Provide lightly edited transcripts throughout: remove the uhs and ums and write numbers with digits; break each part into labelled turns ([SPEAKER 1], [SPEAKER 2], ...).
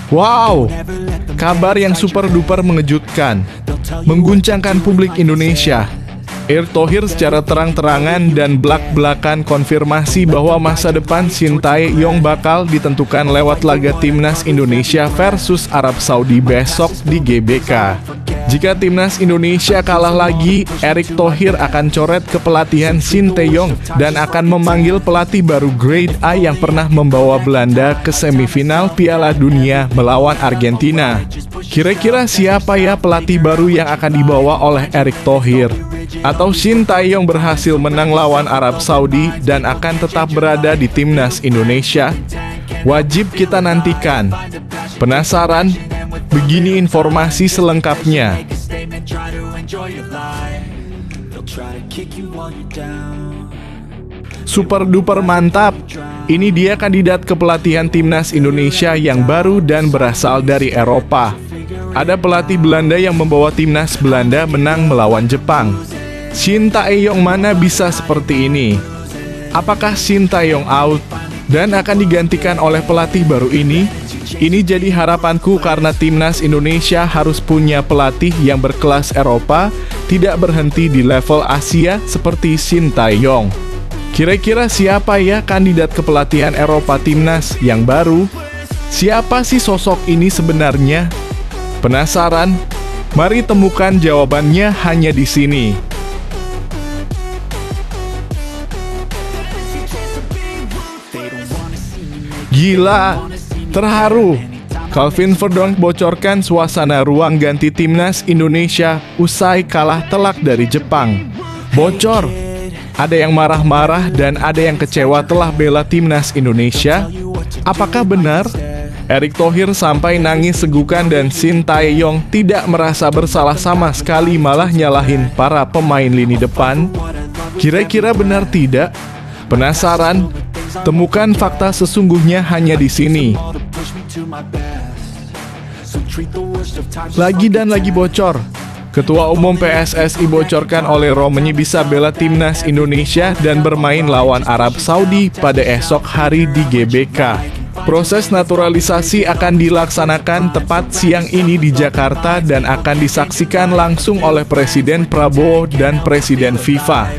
[SPEAKER 1] Wow, kabar yang super duper mengejutkan, mengguncangkan publik Indonesia. Erick Thohir secara terang-terangan dan belak-belakan konfirmasi bahwa masa depan Sintayong bakal ditentukan lewat laga Timnas Indonesia versus Arab Saudi besok di GBK. Jika Timnas Indonesia kalah lagi, Erick Thohir akan coret kepelatihan Sintayong dan akan memanggil pelatih baru grade A yang pernah membawa Belanda ke semifinal Piala Dunia melawan Argentina. Kira-kira siapa ya pelatih baru yang akan dibawa oleh Erick Thohir? Atau Sintayong berhasil menang lawan Arab Saudi dan akan tetap berada di Timnas Indonesia? Wajib kita nantikan. Penasaran? Begini informasi selengkapnya. Super duper mantap. Ini dia kandidat kepelatihan Timnas Indonesia yang baru dan berasal dari Eropa. Ada pelatih Belanda yang membawa Timnas Belanda menang melawan Jepang. Sintayong mana bisa seperti ini? Apakah Sintayong out dan akan digantikan oleh pelatih baru ini? Ini jadi harapanku karena Timnas Indonesia harus punya pelatih yang berkelas Eropa, tidak berhenti di level Asia seperti Sintayong. Kira-kira siapa ya kandidat kepelatihan Eropa Timnas yang baru? Siapa sih sosok ini sebenarnya? Penasaran? Mari temukan jawabannya hanya di sini. Gila, terharu. Calvin Verdonk bocorkan suasana ruang ganti Timnas Indonesia usai kalah telak dari Jepang. Bocor, ada yang marah-marah dan ada yang kecewa telah bela Timnas Indonesia. Apakah benar? Erick Thohir sampai nangis segukan dan Sintayong tidak merasa bersalah sama sekali, malah nyalahin para pemain lini depan. Kira-kira benar tidak? Penasaran? Temukan fakta sesungguhnya hanya di sini. Lagi dan lagi bocor. Ketua Umum PSSI bocorkan oleh Romani bisa bela Timnas Indonesia dan bermain lawan Arab Saudi pada esok hari di GBK. Proses naturalisasi akan dilaksanakan tepat siang ini di Jakarta dan akan disaksikan langsung oleh Presiden Prabowo dan Presiden FIFA,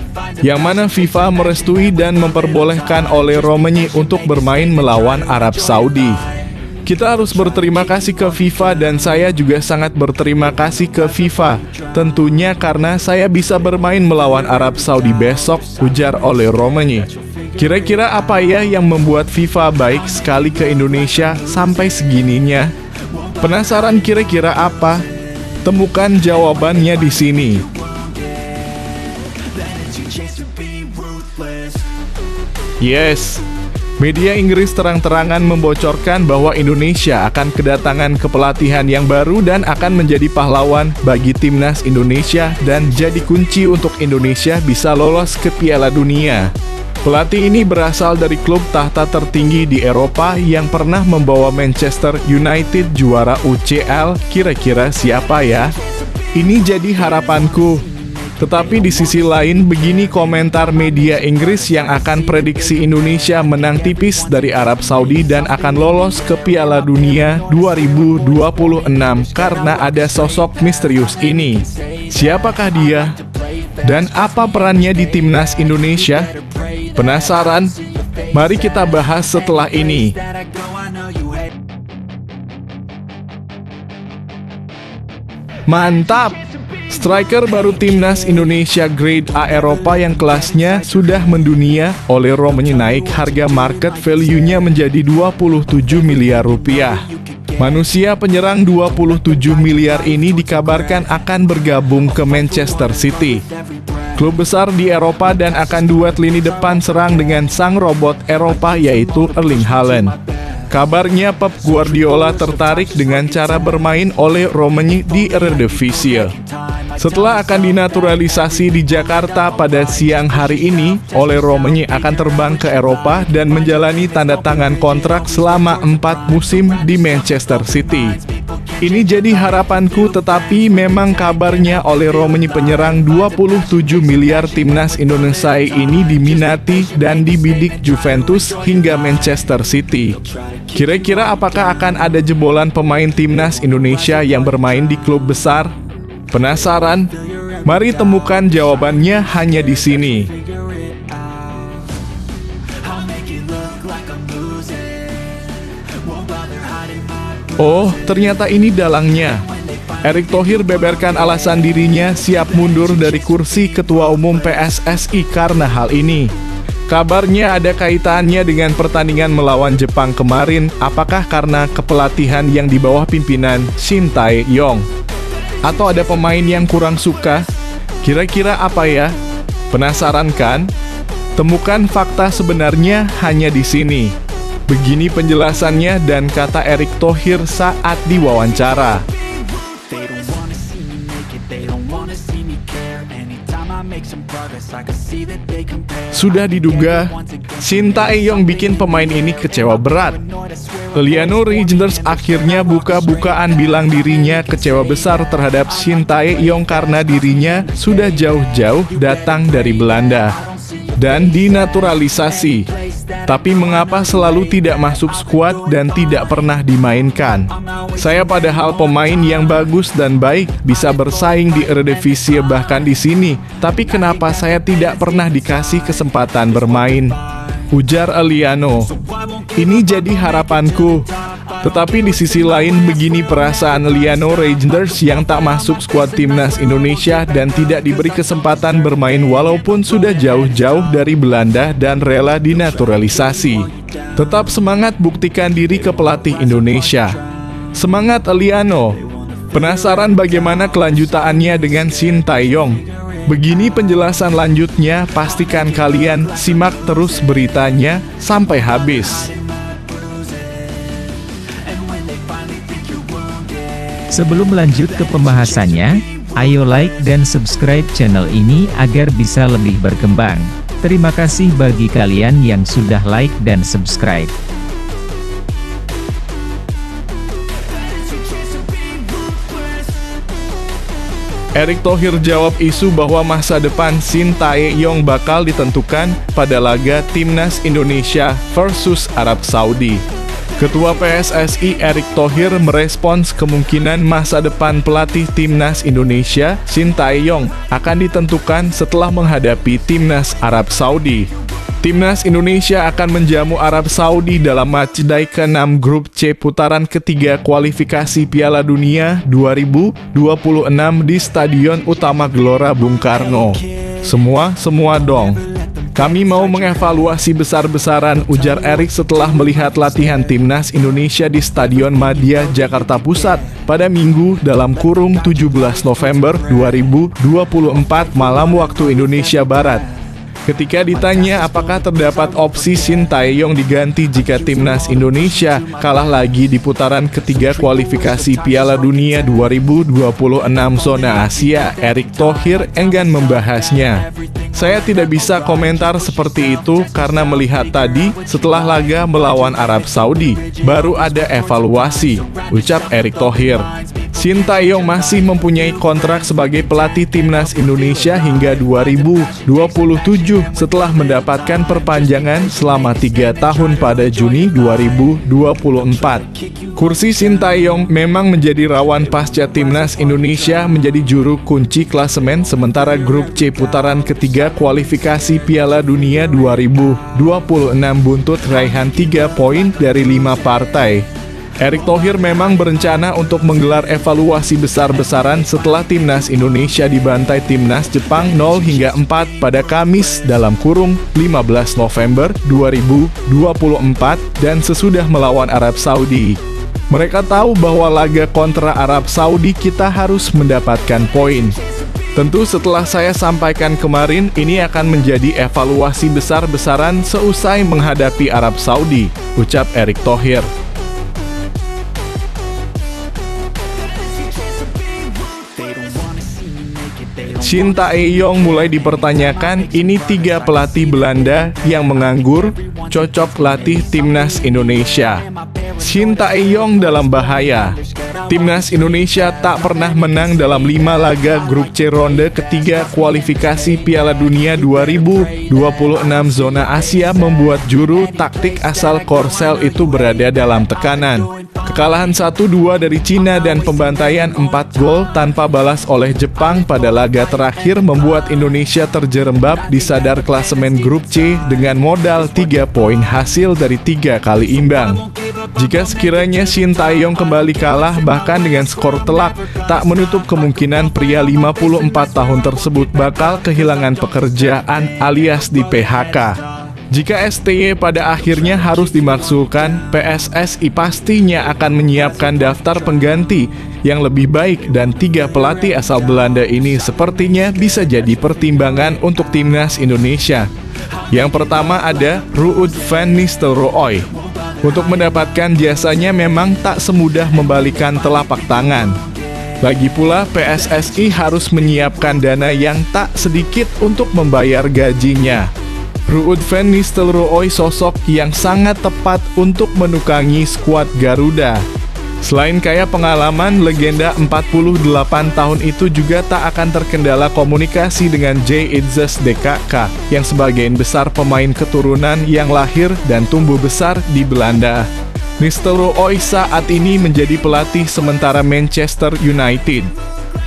[SPEAKER 1] yang mana FIFA merestui dan memperbolehkan oleh Romani untuk bermain melawan Arab Saudi. Kita harus berterima kasih ke FIFA dan saya juga sangat berterima kasih ke FIFA, tentunya karena saya bisa bermain melawan Arab Saudi besok, ujar oleh Romani. Kira-kira apa ya yang membuat FIFA baik sekali ke Indonesia sampai segininya? Penasaran kira-kira apa? Temukan jawabannya di sini. Yes, media Inggris terang-terangan membocorkan bahwa Indonesia akan kedatangan kepelatihan yang baru dan akan menjadi pahlawan bagi Timnas Indonesia dan jadi kunci untuk Indonesia bisa lolos ke Piala Dunia. Pelatih ini berasal dari klub tahta tertinggi di Eropa yang pernah membawa Manchester United juara UCL. Kira-kira siapa ya? Ini jadi harapanku. Tetapi di sisi lain, begini komentar media Inggris yang akan prediksi Indonesia menang tipis dari Arab Saudi dan akan lolos ke Piala Dunia 2026 karena ada sosok misterius ini. Siapakah dia? Dan apa perannya di Timnas Indonesia? Penasaran? Mari kita bahas setelah ini. Mantap! Striker baru Timnas Indonesia grade A Eropa yang kelasnya sudah mendunia oleh Romani naik harga market value-nya menjadi 27 miliar rupiah. Manusia penyerang 27 miliar ini dikabarkan akan bergabung ke Manchester City, klub besar di Eropa, dan akan duet lini depan serang dengan sang robot Eropa yaitu Erling Haaland. Kabarnya Pep Guardiola tertarik dengan cara bermain oleh Romani di Eredivisie. Setelah akan dinaturalisasi di Jakarta pada siang hari ini, oleh Romani akan terbang ke Eropa dan menjalani tanda tangan kontrak selama 4 musim di Manchester City. Ini jadi harapanku, tetapi memang kabarnya oleh Romeni penyerang 27 miliar timnas Indonesia ini diminati dan dibidik Juventus hingga Manchester City. Kira-kira apakah akan ada jebolan pemain timnas Indonesia yang bermain di klub besar? Penasaran? Mari temukan jawabannya hanya di sini. Oh, ternyata ini dalangnya. Erick Thohir beberkan alasan dirinya siap mundur dari kursi Ketua Umum PSSI karena hal ini. Kabarnya ada kaitannya dengan pertandingan melawan Jepang kemarin. Apakah karena kepelatihan yang di bawah pimpinan Shin Tae-yong? Atau ada pemain yang kurang suka? Kira-kira apa ya? Penasaran kan? Temukan fakta sebenarnya hanya di sini. Begini penjelasannya dan kata Erick Thohir saat diwawancara. Sudah diduga, Shin Tae-yong bikin pemain ini kecewa berat. Liliano Reijnders akhirnya buka-bukaan bilang dirinya kecewa besar terhadap Shin Tae-yong karena dirinya sudah jauh-jauh datang dari Belanda dan dinaturalisasi. Tapi mengapa selalu tidak masuk skuad dan tidak pernah dimainkan? Saya padahal pemain yang bagus dan baik, bisa bersaing di Eredivisie bahkan di sini. Tapi kenapa saya tidak pernah dikasih kesempatan bermain? Ujar Liliano. Ini jadi harapanku. Tetapi di sisi lain begini perasaan Liliano Reijnders yang tak masuk skuad timnas Indonesia dan tidak diberi kesempatan bermain walaupun sudah jauh-jauh dari Belanda dan rela dinaturalisasi. Tetap semangat, buktikan diri ke pelatih Indonesia. Semangat Liliano. Penasaran bagaimana kelanjutannya dengan Shin Tae-yong? Begini penjelasan lanjutnya, pastikan kalian simak terus beritanya sampai habis.
[SPEAKER 2] Sebelum lanjut ke pembahasannya, ayo like dan subscribe channel ini agar bisa lebih berkembang. Terima kasih bagi kalian yang sudah like dan subscribe.
[SPEAKER 1] Erick Thohir jawab isu bahwa masa depan Shin Tae-yong bakal ditentukan pada laga Timnas Indonesia versus Arab Saudi. Ketua PSSI Erick Thohir merespons kemungkinan masa depan pelatih Timnas Indonesia Shin Tae-yong akan ditentukan setelah menghadapi Timnas Arab Saudi. Timnas Indonesia akan menjamu Arab Saudi dalam matchday ke-6 grup C putaran ketiga kualifikasi Piala Dunia 2026 di Stadion Utama Gelora Bung Karno. Semua dong. Kami mau mengevaluasi besar-besaran, ujar Erick setelah melihat latihan Timnas Indonesia di Stadion Madia, Jakarta Pusat pada Minggu dalam kurung 17 November 2024 malam waktu Indonesia Barat. Ketika ditanya apakah terdapat opsi Shin Tae-yong diganti jika Timnas Indonesia kalah lagi di putaran ketiga kualifikasi Piala Dunia 2026 zona Asia, Erick Thohir enggan membahasnya. Saya tidak bisa komentar seperti itu karena melihat tadi setelah laga melawan Arab Saudi, baru ada evaluasi, ucap Erick Thohir. Shin Tae-yong masih mempunyai kontrak sebagai pelatih Timnas Indonesia hingga 2027 setelah mendapatkan perpanjangan selama 3 tahun pada Juni 2024. Kursi Shin Tae-yong memang menjadi rawan pasca Timnas Indonesia menjadi juru kunci klasemen sementara grup C putaran ketiga kualifikasi Piala Dunia 2026 buntut raihan 3 poin dari 5 partai. Erick Thohir memang berencana untuk menggelar evaluasi besar-besaran setelah Timnas Indonesia dibantai Timnas Jepang 0-4 pada Kamis dalam kurung 15 November 2024 dan sesudah melawan Arab Saudi. Mereka tahu bahwa laga kontra Arab Saudi kita harus mendapatkan poin. Tentu setelah saya sampaikan kemarin, ini akan menjadi evaluasi besar-besaran seusai menghadapi Arab Saudi, ucap Erick Thohir. Shin Tae-yong mulai dipertanyakan, ini 3 pelatih Belanda yang menganggur, cocok latih Timnas Indonesia. Shin Tae-yong dalam bahaya. Timnas Indonesia tak pernah menang dalam 5 laga grup C ronde ketiga kualifikasi Piala Dunia 2026 zona Asia membuat juru taktik asal Korsel itu berada dalam tekanan. Kekalahan 1-2 dari Cina dan pembantaian 4 gol tanpa balas oleh Jepang pada laga terakhir membuat Indonesia terjerembab di sadar klasemen grup C dengan modal 3 poin hasil dari 3 kali imbang. Jika sekiranya Shin Tae-yong kembali kalah bahkan dengan skor telak, tak menutup kemungkinan pria 54 tahun tersebut bakal kehilangan pekerjaan alias di PHK. Jika STY pada akhirnya harus dimasukkan, PSSI pastinya akan menyiapkan daftar pengganti yang lebih baik dan 3 pelatih asal Belanda ini sepertinya bisa jadi pertimbangan untuk timnas Indonesia. Yang pertama ada Ruud van Nistelrooy. Untuk mendapatkan jasanya memang tak semudah membalikan telapak tangan. Lagi pula PSSI harus menyiapkan dana yang tak sedikit untuk membayar gajinya. Ruud van Nistelrooy sosok yang sangat tepat untuk menukangi skuad Garuda. Selain kaya pengalaman, legenda 48 tahun itu juga tak akan terkendala komunikasi dengan J.Itzes DKK yang sebagian besar pemain keturunan yang lahir dan tumbuh besar di Belanda. Nistelrooy saat ini menjadi pelatih sementara Manchester United.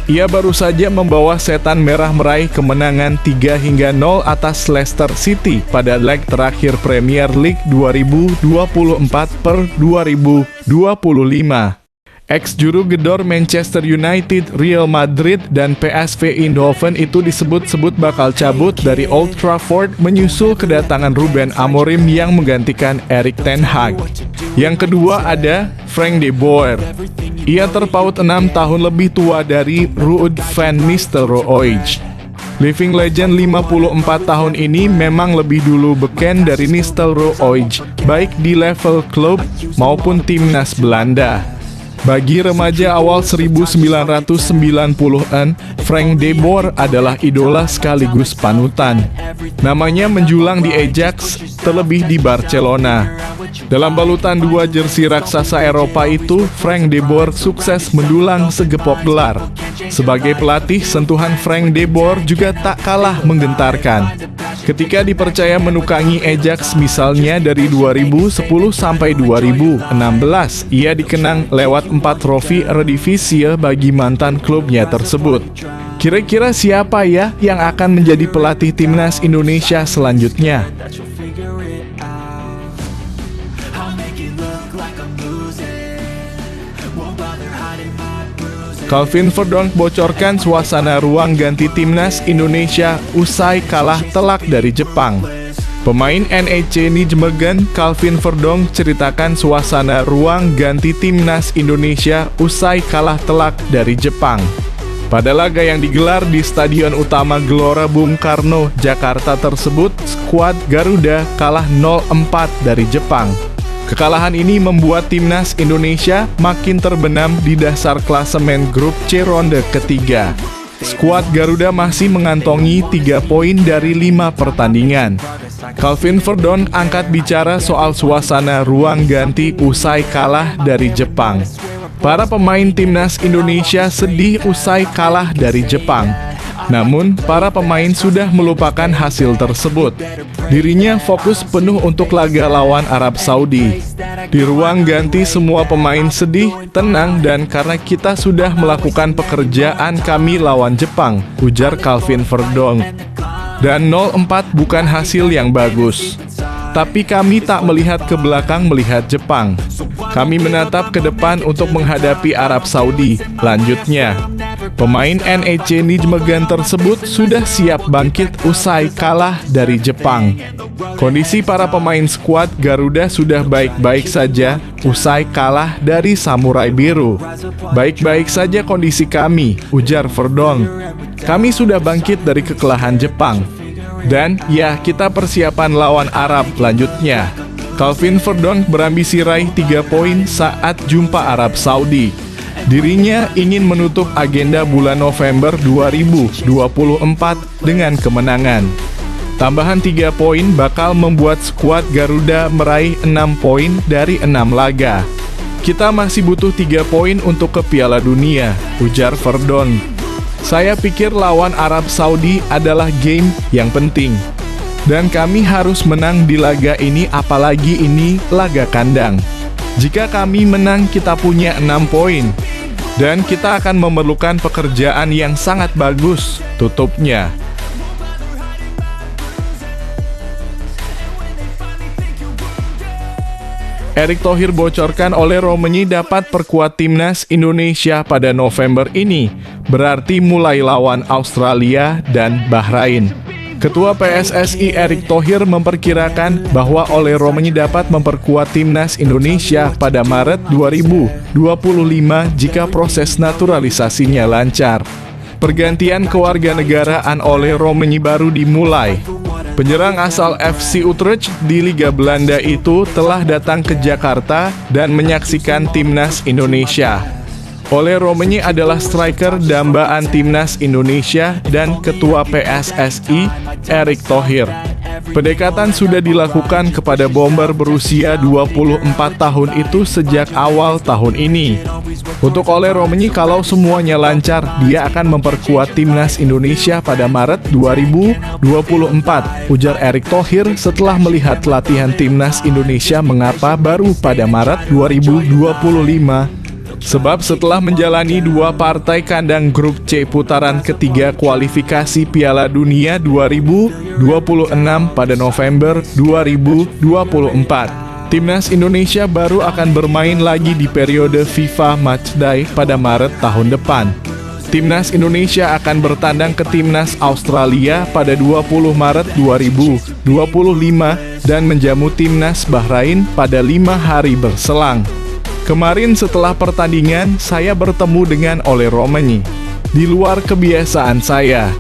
[SPEAKER 1] Ia baru saja membawa Setan Merah meraih kemenangan 3-0 atas Leicester City pada leg terakhir Premier League 2024/2025. Ex-juru gedor Manchester United, Real Madrid, dan PSV Eindhoven itu disebut-sebut bakal cabut dari Old Trafford menyusul kedatangan Ruben Amorim yang menggantikan Erik ten Hag. Yang kedua ada Frank de Boer. Ia terpaut 6 tahun lebih tua dari Ruud van Nistelrooy. Living legend 54 tahun ini memang lebih dulu beken dari Nistelrooy, baik di level klub maupun timnas Belanda. Bagi remaja awal 1990-an, Frank de Boer adalah idola sekaligus panutan. Namanya menjulang di Ajax, terlebih di Barcelona. Dalam balutan 2 jersey raksasa Eropa itu, Frank de Boer sukses mendulang segepok gelar. Sebagai pelatih, sentuhan Frank de Boer juga tak kalah menggentarkan. Ketika dipercaya menukangi Ajax misalnya dari 2010 sampai 2016, ia dikenang lewat 4 trofi Eredivisie bagi mantan klubnya tersebut. Kira-kira siapa ya yang akan menjadi pelatih timnas Indonesia selanjutnya? Calvin Verdonk bocorkan suasana ruang ganti timnas Indonesia usai kalah telak dari Jepang. Pemain NEC Nijmegen, Calvin Verdonk ceritakan suasana ruang ganti timnas Indonesia usai kalah telak dari Jepang. Pada laga yang digelar di Stadion Utama Gelora Bung Karno, Jakarta tersebut, skuad Garuda kalah 0-4 dari Jepang. Kekalahan ini membuat timnas Indonesia makin terbenam di dasar klasemen grup C ronde ketiga. Skuad Garuda masih mengantongi 3 poin dari 5 pertandingan. Calvin Verdonk angkat bicara soal suasana ruang ganti usai kalah dari Jepang. Para pemain timnas Indonesia sedih usai kalah dari Jepang. Namun, para pemain sudah melupakan hasil tersebut. Dirinya fokus penuh untuk laga lawan Arab Saudi. Di ruang ganti semua pemain sedih, tenang, dan karena kita sudah melakukan pekerjaan kami lawan Jepang, ujar Calvin Verdonk. Dan 0-4 bukan hasil yang bagus. Tapi kami tak melihat ke belakang melihat Jepang. Kami menatap ke depan untuk menghadapi Arab Saudi, lanjutnya. Pemain NEC Nijmegen tersebut sudah siap bangkit usai kalah dari Jepang. Kondisi para pemain skuad Garuda sudah baik-baik saja usai kalah dari Samurai Biru. Baik-baik saja kondisi kami, ujar Verdonk. Kami sudah bangkit dari kekalahan Jepang. Dan ya, kita persiapan lawan Arab, lanjutnya. Calvin Verdonk berambisi raih 3 poin saat jumpa Arab Saudi. Dirinya ingin menutup agenda bulan November 2024 dengan kemenangan. Tambahan 3 poin bakal membuat skuad Garuda meraih 6 poin dari 6 laga. Kita masih butuh 3 poin untuk ke Piala Dunia, ujar Verdon. Saya pikir lawan Arab Saudi adalah game yang penting. Dan kami harus menang di laga ini, apalagi ini laga kandang. Jika kami menang, kita punya 6 poin. Dan kita akan memerlukan pekerjaan yang sangat bagus, tutupnya. Erick Thohir bocorkan oleh Romani dapat perkuat timnas Indonesia pada November ini, berarti mulai lawan Australia dan Bahrain. Ketua PSSI Erick Thohir memperkirakan bahwa Ole Romani dapat memperkuat timnas Indonesia pada Maret 2025 jika proses naturalisasinya lancar. Pergantian kewarganegaraan Ole Romani baru dimulai. Penyerang asal FC Utrecht di Liga Belanda itu telah datang ke Jakarta dan menyaksikan timnas Indonesia. Ole Romani adalah striker dambaan timnas Indonesia dan ketua PSSI Erick Thohir. Pendekatan sudah dilakukan kepada bomber berusia 24 tahun itu sejak awal tahun ini. Untuk Ole Romani, kalau semuanya lancar, dia akan memperkuat timnas Indonesia pada Maret 2024, ujar Erick Thohir setelah melihat latihan timnas Indonesia mengapa baru pada Maret 2025. Sebab setelah menjalani 2 partai kandang grup C putaran ketiga kualifikasi Piala Dunia 2026 pada November 2024, timnas Indonesia baru akan bermain lagi di periode FIFA Matchday pada Maret tahun depan. Timnas Indonesia akan bertandang ke timnas Australia pada 20 Maret 2025 dan menjamu timnas Bahrain pada 5 hari berselang. Kemarin setelah pertandingan, saya bertemu dengan Ole Romani. Di luar kebiasaan saya.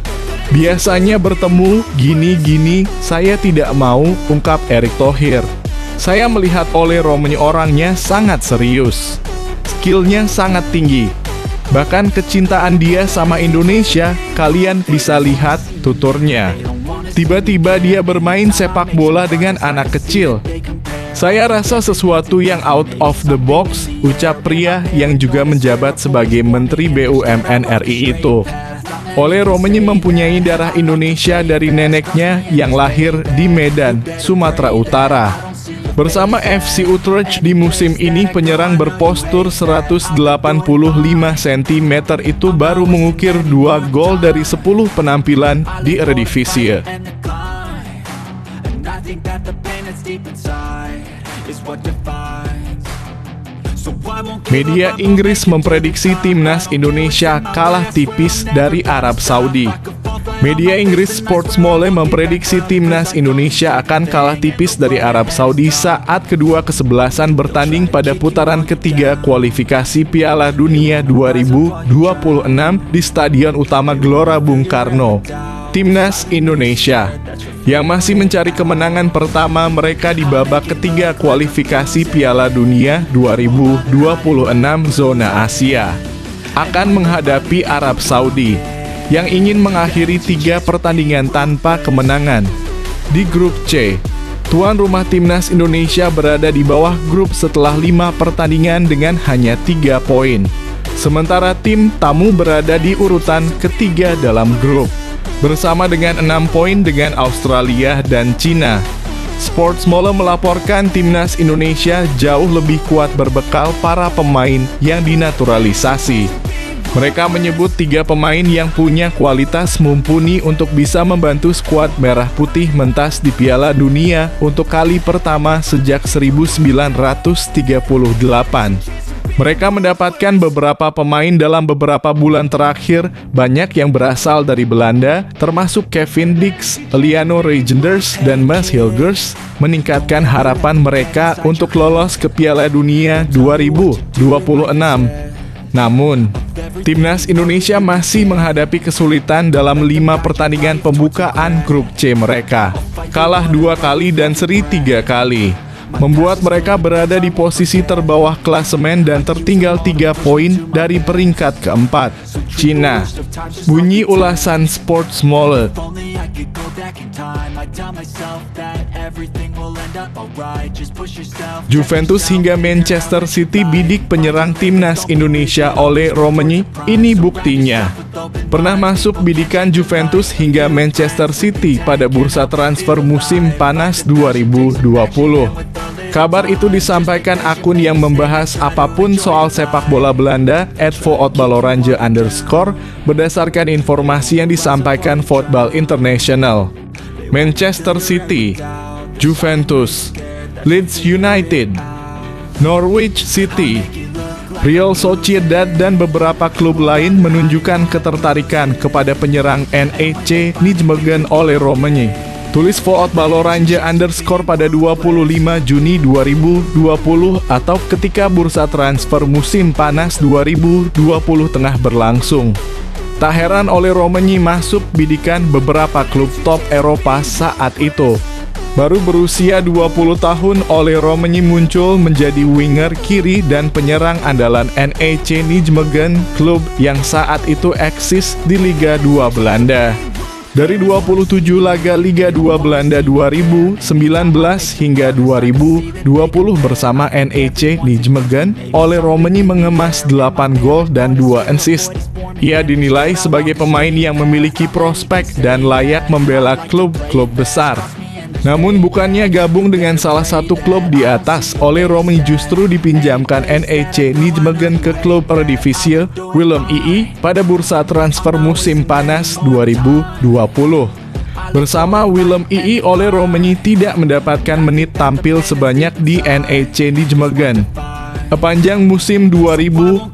[SPEAKER 1] Biasanya bertemu gini-gini, saya tidak mau, ungkap Erick Thohir. Saya melihat Ole Romani orangnya sangat serius. Skillnya sangat tinggi. Bahkan kecintaan dia sama Indonesia, kalian bisa lihat, tuturnya. Tiba-tiba dia bermain sepak bola dengan anak kecil. Saya rasa sesuatu yang out of the box, ucap pria yang juga menjabat sebagai Menteri BUMN RI itu. Ole Romani mempunyai darah Indonesia dari neneknya yang lahir di Medan, Sumatera Utara. Bersama FC Utrecht di musim ini, penyerang berpostur 185 cm itu baru mengukir 2 gol dari 10 penampilan di Eredivisie. Media Inggris memprediksi timnas Indonesia kalah tipis dari Arab Saudi. Media Inggris Sportsmole memprediksi timnas Indonesia akan kalah tipis dari Arab Saudi saat kedua kesebelasan bertanding pada putaran ketiga kualifikasi Piala Dunia 2026 di Stadion Utama Gelora Bung Karno. Timnas Indonesia yang masih mencari kemenangan pertama mereka di babak ketiga kualifikasi Piala Dunia 2026 zona Asia akan menghadapi Arab Saudi yang ingin mengakhiri 3 pertandingan tanpa kemenangan. Di grup C, tuan rumah timnas Indonesia berada di bawah grup setelah 5 pertandingan dengan hanya 3 poin. Sementara tim tamu berada di urutan ketiga dalam grup bersama dengan 6 poin dengan Australia dan Cina. Sportsmole melaporkan timnas Indonesia jauh lebih kuat berbekal para pemain yang dinaturalisasi. Mereka menyebut 3 pemain yang punya kualitas mumpuni untuk bisa membantu skuad merah putih mentas di Piala Dunia untuk kali pertama sejak 1938. Mereka mendapatkan beberapa pemain dalam beberapa bulan terakhir, banyak yang berasal dari Belanda, termasuk Kevin Dix, Liano Reijnders, dan Mas Hilgers, meningkatkan harapan mereka untuk lolos ke Piala Dunia 2026. Namun, timnas Indonesia masih menghadapi kesulitan dalam 5 pertandingan pembukaan grup C mereka. Kalah 2 kali dan seri 3 kali. Membuat mereka berada di posisi terbawah klasemen dan tertinggal 3 poin dari peringkat keempat, Cina. Bunyi ulasan Sportsmole. Juventus hingga Manchester City bidik penyerang timnas Indonesia Ole Romani, ini buktinya. Pernah masuk bidikan Juventus hingga Manchester City pada bursa transfer musim panas 2020. Kabar itu disampaikan akun yang membahas apapun soal sepak bola Belanda, @voetbaloranje_, berdasarkan informasi yang disampaikan Football International. Manchester City, Juventus, Leeds United, Norwich City, Real Sociedad dan beberapa klub lain menunjukkan ketertarikan kepada penyerang NEC Nijmegen Ole Romani. Tulis @voetbaloranje_ pada 25 Juni 2020 atau ketika bursa transfer musim panas 2020 tengah berlangsung. Tak heran Ole Romani masuk bidikan beberapa klub top Eropa saat itu. Baru berusia 20 tahun, Ole Romani muncul menjadi winger kiri dan penyerang andalan NEC Nijmegen, klub yang saat itu eksis di Liga 2 Belanda. Dari 27 laga Liga 2 Belanda 2019 hingga 2020 bersama NEC Nijmegen, Ole Romani mengemas 8 gol dan 2 assist. Ia dinilai sebagai pemain yang memiliki prospek dan layak membela klub-klub besar. Namun bukannya gabung dengan salah satu klub di atas, Ole Romani justru dipinjamkan NEC Nijmegen ke klub Eredivisie Willem II pada bursa transfer musim panas 2020. Bersama Willem II, Ole Romani tidak mendapatkan menit tampil sebanyak di NEC Nijmegen. Sepanjang musim 2020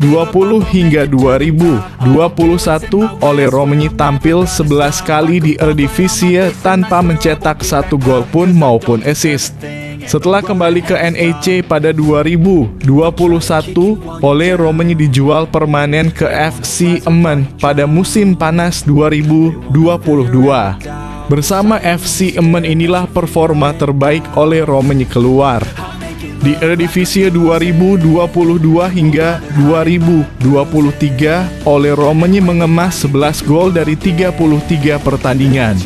[SPEAKER 1] hingga 2021, Ole Romani tampil 11 kali di Eredivisie tanpa mencetak 1 gol pun maupun assist. Setelah kembali ke NEC pada 2021, Ole Romani dijual permanen ke FC Emmen pada musim panas 2022. Bersama FC Emmen inilah performa terbaik Ole Romani keluar. Di Eredivisie 2022 hingga 2023, Ole Romani mengemas 11 gol dari 33 pertandingan.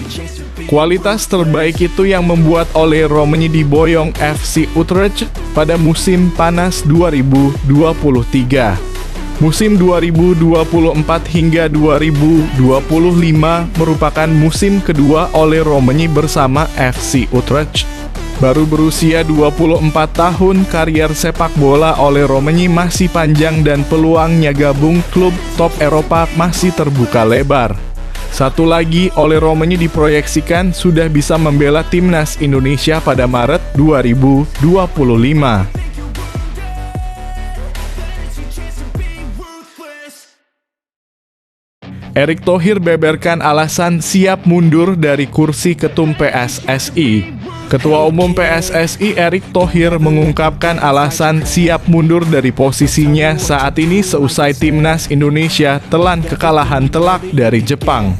[SPEAKER 1] Kualitas terbaik itu yang membuat Ole Romani diboyong FC Utrecht pada musim panas 2023. Musim 2024 hingga 2025 merupakan musim kedua Ole Romani bersama FC Utrecht. Baru berusia 24 tahun, karier sepak bola Ole Romani masih panjang dan peluangnya gabung klub top Eropa masih terbuka lebar. Satu lagi, Ole Romani diproyeksikan sudah bisa membela timnas Indonesia pada Maret 2025. Erick Thohir beberkan alasan siap mundur dari kursi ketum PSSI. Ketua Umum PSSI Erick Thohir mengungkapkan alasan siap mundur dari posisinya saat ini seusai timnas Indonesia telan kekalahan telak dari Jepang.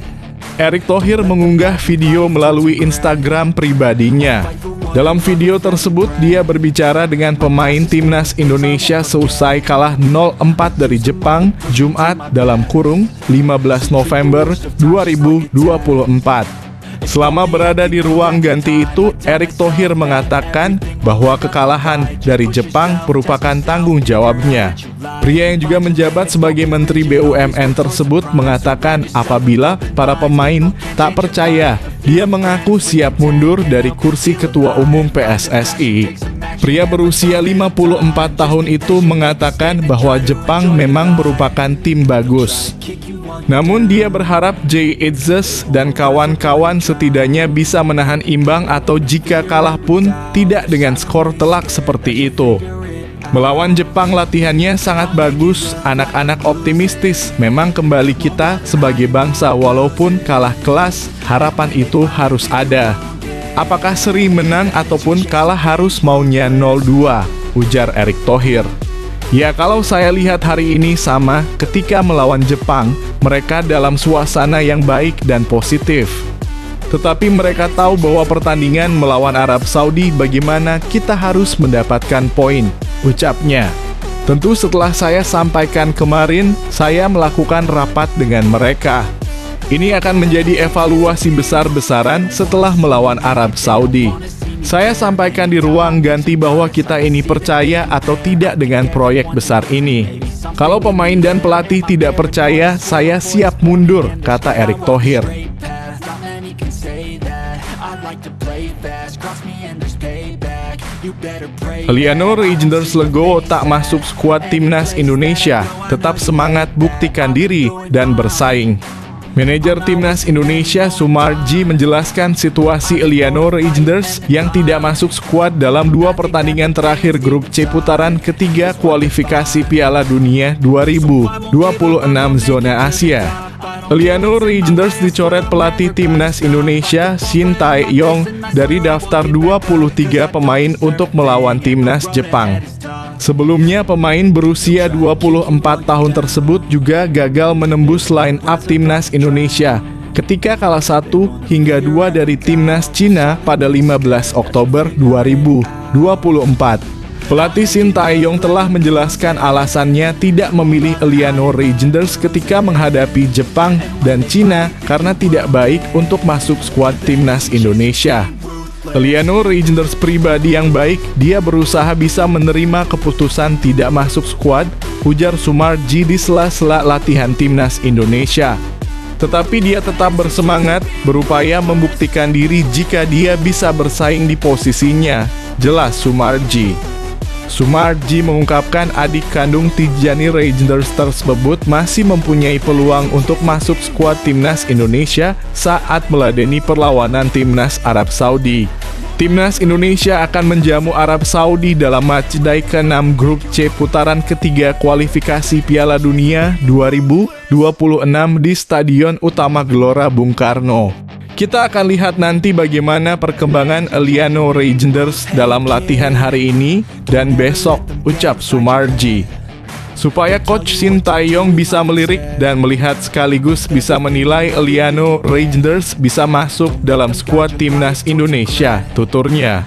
[SPEAKER 1] Erick Thohir mengunggah video melalui Instagram pribadinya. Dalam video tersebut, dia berbicara dengan pemain timnas Indonesia seusai kalah 0-4 dari Jepang, Jumat (15 November 2024). Selama berada di ruang ganti itu, Erick Thohir mengatakan bahwa kekalahan dari Jepang merupakan tanggung jawabnya. Pria yang juga menjabat sebagai Menteri BUMN tersebut mengatakan apabila para pemain tak percaya, dia mengaku siap mundur dari kursi Ketua Umum PSSI. Pria berusia 54 tahun itu mengatakan bahwa Jepang memang merupakan tim bagus. Namun dia berharap Jay Itzes dan kawan-kawan setidaknya bisa menahan imbang atau jika kalah pun tidak dengan skor telak seperti itu. Melawan Jepang latihannya sangat bagus, anak-anak optimistis, memang kembali kita sebagai bangsa walaupun kalah kelas, harapan itu harus ada. Apakah seri menang ataupun kalah harus maunya 0-2, ujar Erick Thohir. Ya kalau saya lihat hari ini sama, ketika melawan Jepang, mereka dalam suasana yang baik dan positif. Tetapi mereka tahu bahwa pertandingan melawan Arab Saudi bagaimana kita harus mendapatkan poin, ucapnya. Tentu setelah saya sampaikan kemarin, saya melakukan rapat dengan mereka. Ini akan menjadi evaluasi besar-besaran setelah melawan Arab Saudi. Saya sampaikan di ruang ganti bahwa kita ini percaya atau tidak dengan proyek besar ini. Kalau pemain dan pelatih tidak percaya, saya siap mundur, kata Erick Thohir. Eliano Reijnders Legowo tak masuk skuad timnas Indonesia, tetap semangat buktikan diri dan bersaing. Manajer timnas Indonesia Sumarji menjelaskan situasi Eliano Reijnders yang tidak masuk skuad dalam 2 pertandingan terakhir grup C putaran ketiga kualifikasi Piala Dunia 2026 zona Asia. Eliano Reijnders dicoret pelatih timnas Indonesia Shin Tae-yong dari daftar 23 pemain untuk melawan timnas Jepang. Sebelumnya pemain berusia 24 tahun tersebut juga gagal menembus line up timnas Indonesia ketika kalah 1 hingga 2 dari timnas Cina pada 15 Oktober 2024. Pelatih Shin Tae-yong telah menjelaskan alasannya tidak memilih Eliano Reijnders ketika menghadapi Jepang dan Cina karena tidak baik untuk masuk skuad timnas Indonesia. Eliano Reijnders pribadi yang baik, dia berusaha bisa menerima keputusan tidak masuk skuad, ujar Sumarji di sela-sela latihan timnas Indonesia. Tetapi dia tetap bersemangat, berupaya membuktikan diri jika dia bisa bersaing di posisinya, jelas Sumarji. Sumarji mengungkapkan adik kandung Tijani Reijnders tersebut masih mempunyai peluang untuk masuk skuad timnas Indonesia saat meladeni perlawanan timnas Arab Saudi. Timnas Indonesia akan menjamu Arab Saudi dalam matchday ke-6 grup C putaran ketiga kualifikasi Piala Dunia 2026 di Stadion Utama Gelora Bung Karno. Kita akan lihat nanti bagaimana perkembangan Eliano Reijnders dalam latihan hari ini dan besok, ucap Sumarji. Supaya Coach Shin Tae-yong bisa melirik dan melihat sekaligus bisa menilai Eliano Reijnders bisa masuk dalam skuad timnas Indonesia, tuturnya.